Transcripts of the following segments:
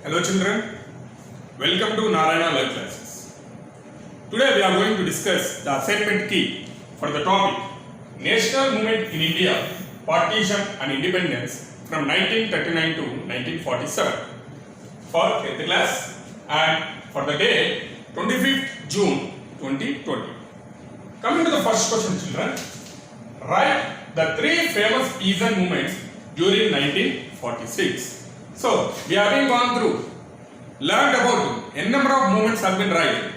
Hello children, welcome to Narayana Live Classes. Today we are going to discuss the assignment key for the topic National Movement in India, Partition and Independence from 1939 to 1947 for 8th class and for the day 25th June 2020. Coming to the first question children, write the three famous peasant movements during 1946. So, we have been gone through, learned about a number of movements have been right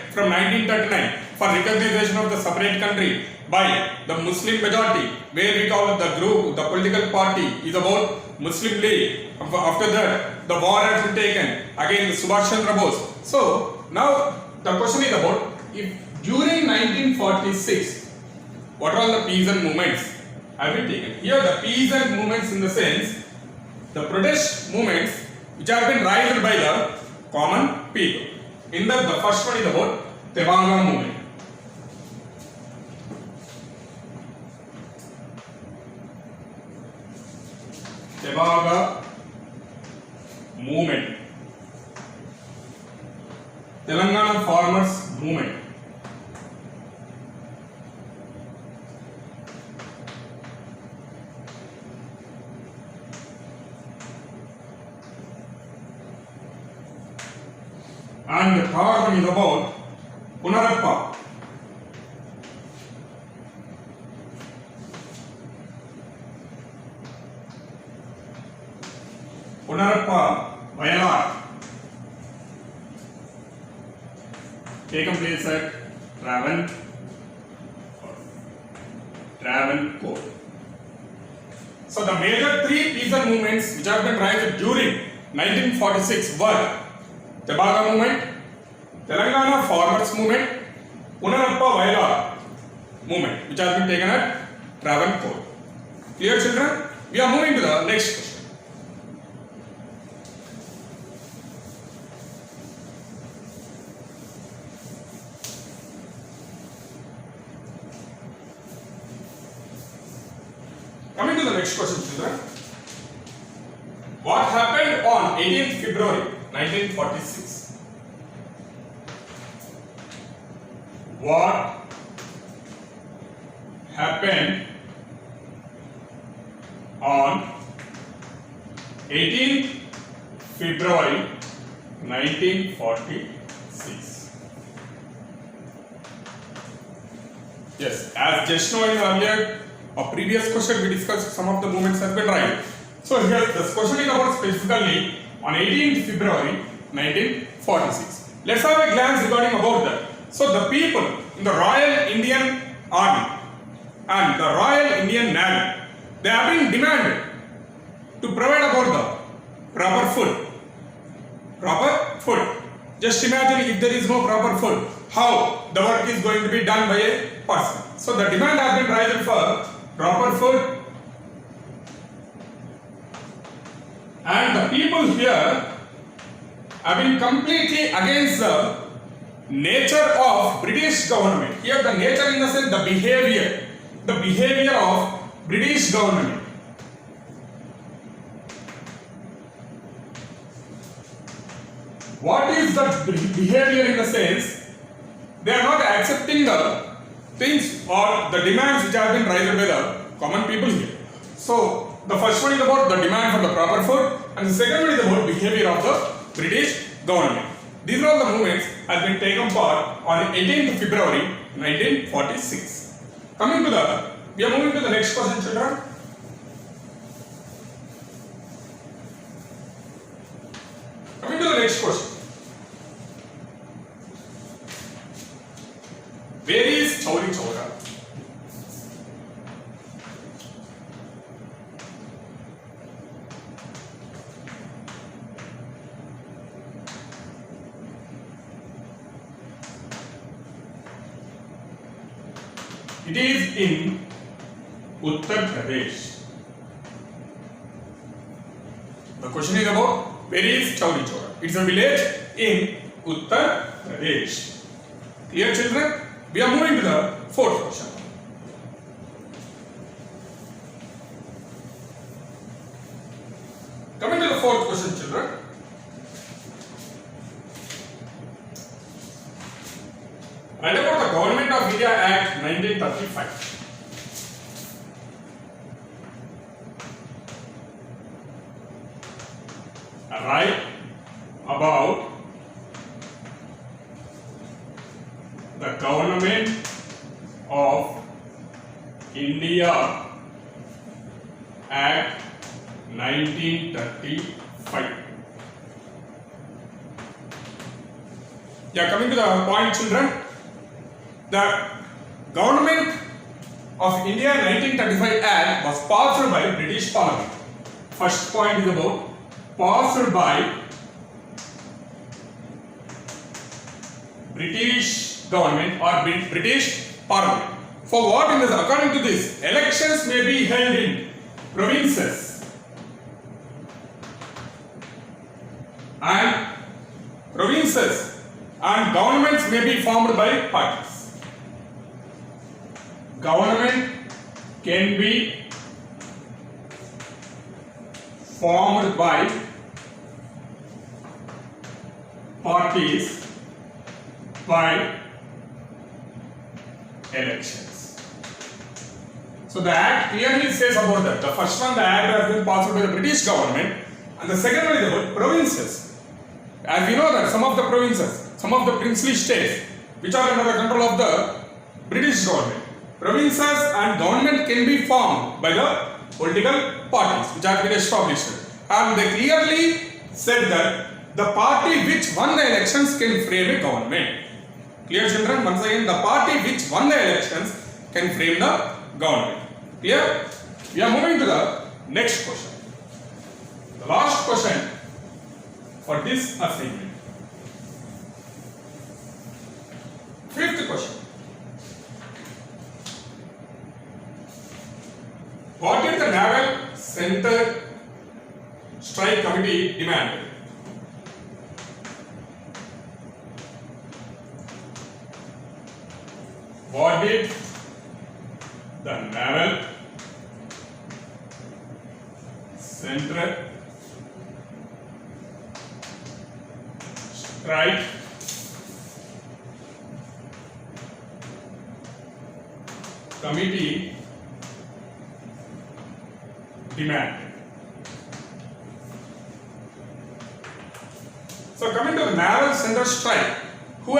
from 1939 for recognition of the separate country by the Muslim majority, where we call the group, the political party is about Muslim League. After that, the war has been taken against Subhash Chandra Bose. So, now the question is about if during 1946, what are the peasant movements have been taken? Here the peasant movements in the sense, the protest movements which have been raised by the common people. In that, the first one is about Tebanga movement. Tebanga movement. Telangana farmers movement. And the third one is about Punarappa. Punarappa Wayanad. Taken place at Travancore. So the major three peasant movements which have been raised during 1946 were Tebanga movement, Telangana farmers movement, Punarappa Wayanad movement which has been taken at Travancore. Clear children? We are moving to the next question. Coming to the next question children. What happened on 18th February 1946? What happened on 18th February 1946? Yes, as just now in earlier a previous question we discussed some of the movements have been right. So here this question is about specifically on 18th February 1946. Let's have a glance regarding about that. So the people in the Royal Indian Army and the Royal Indian Navy, they have been demanded to provide about the proper food. Proper food. Just imagine if there is no proper food, how the work is going to be done by a person. So the demand has been raised for proper food, and the people here have been completely against the nature of British government. Here the nature in the sense the behavior of British government. What is the behavior in the sense? They are not accepting the things or the demands which have been raised by the common people here. So the first one is about the demand for the proper food, and the second one is about behavior of the British government. These are all the movements has been taken part on 18th February 1946. Coming to we are moving to the next question children. Coming to the next question. Where is Chauri Chaura? It is in Uttar Pradesh. The question is about where is Chauri Chaura? It's a village in Uttar Pradesh. Clear children? We are moving to the fourth question. Coming to the fourth question, children. Write about the Government of India Act 1935. Write about the Government of India Act 1935. Yeah, coming to the point, children. The Government of India 1935 Act was passed by British Parliament. First point is about passed by British government or British Parliament. For what in this? According to this, elections may be held in provinces and governments may be formed by parties. Government can be formed by parties by elections. So the Act clearly says about that. The first one, the Act has been passed by the British government, and the second one is about provinces. As we know that some of the provinces, some of the princely states, which are under the control of the British government, provinces and government can be formed by the political parties which have been established. And they clearly said that the party which won the elections can frame a government. Clear, children? Once again, the party which won the elections can frame the government. Clear? We are moving to the next question. The last question for this assignment. Fifth question. What did the Naval Center Strike Committee demand? What did the Naval Center Strike Committee demand? So coming to the Naval Center Strike, who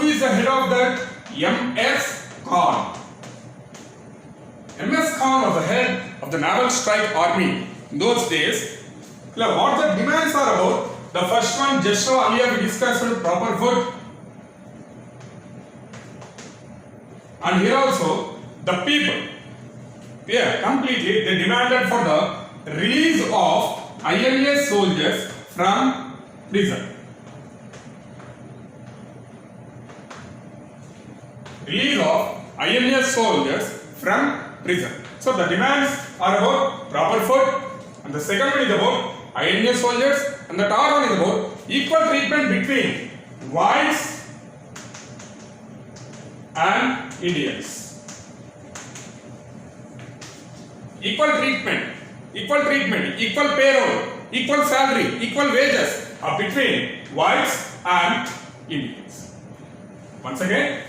is the head of that? M.S. Khan. M.S. Khan was the head of the Naval Strike Army in those days. Now, what the demands are about? The first one, just so earlier we discussed, proper food. And here also, the people. Here, completely, they demanded for the release of INA soldiers from prison. Release of INA soldiers from prison. So the demands are about proper food, and the second one is about INA soldiers, and the third one is about equal treatment between whites and Indians. Equal treatment, equal payroll, equal salary, equal wages are between whites and Indians. Once again,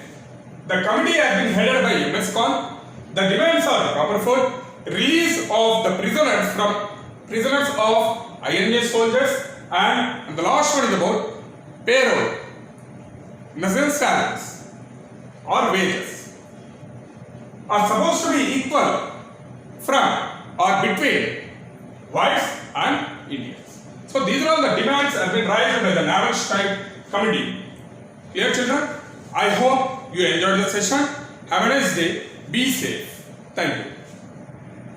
the committee has been headed by M.S. Khan. The demands are proper food, release of the prisoners of INA soldiers, and the last one is about payroll, in the sense salaries or wages are supposed to be equal from or between whites and Indians. So these are all the demands that have been raised by the Naval Strike Committee. Clear, children? I hope you enjoyed the session. Have a nice day. Be safe. Thank you.